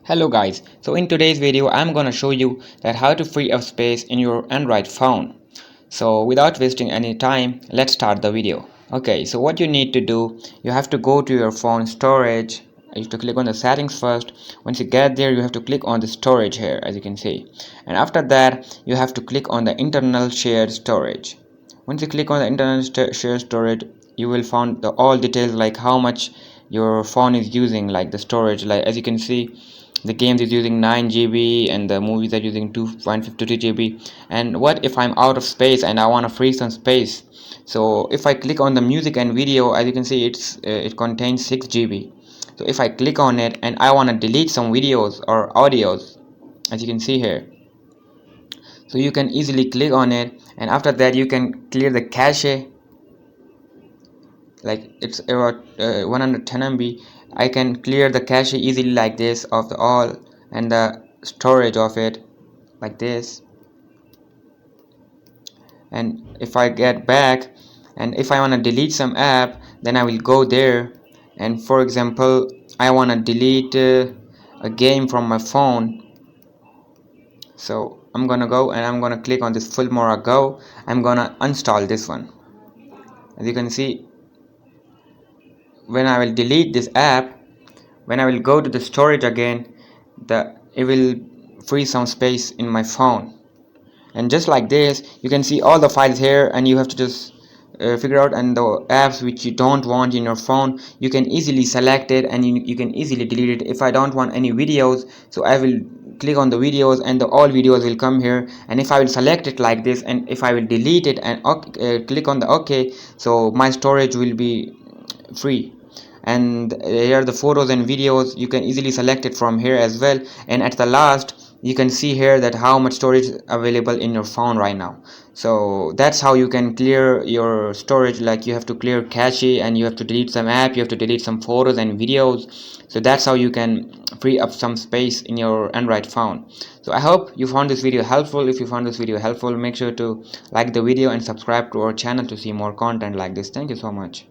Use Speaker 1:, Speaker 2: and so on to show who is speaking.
Speaker 1: Hello guys, so in today's video I'm gonna show you that how to free up space in your Android phone. So without wasting any time, let's start the video. Okay, so what you need to do, you have to go to your phone storage. You have to click on the settings first. Once you get there, you have to click on the storage here, as you can see, and after that you have to click on the internal shared storage. Once you click on the internal shared storage, you will find the all details like how much your phone is using, like the storage. Like as you can see, the games is using 9 GB and the movies are using 2.53 GB. And what if I'm out of space and I want to free some space? So if I click on the music and video, as you can see, it contains 6 GB. So if I click on it and I want to delete some videos or audios, as you can see here, so you can easily click on it, and after that you can clear the cache. Like it's about 110 MB. I can clear the cache easily like this of the all and the storage of it like this. And if I get back and if I want to delete some app, then I will go there, and for example I want to delete a game from my phone. So I'm gonna go and I'm gonna click on this Filmora Go. I'm gonna install this one. As you can see, when I will delete this app, when I will go to the storage again, it will free some space in my phone. And just like this, you can see all the files here, and you have to just figure out, and the apps which you don't want in your phone, you can easily select it and you can easily delete it. If I don't want any videos, so I will click on the videos and all videos will come here, and if I will select it like this and if I will delete it and click on the OK, so my storage will be free. And here are the photos and videos, you can easily select it from here as well. And at the last you can see here that how much storage is available in your phone right now. So that's how you can clear your storage. Like you have to clear cache and you have to delete some app, you have to delete some photos and videos. So that's how you can free up some space in your Android phone. So I hope you found this video helpful. If you found this video helpful, make sure to like the video and subscribe to our channel to see more content like this. Thank you so much.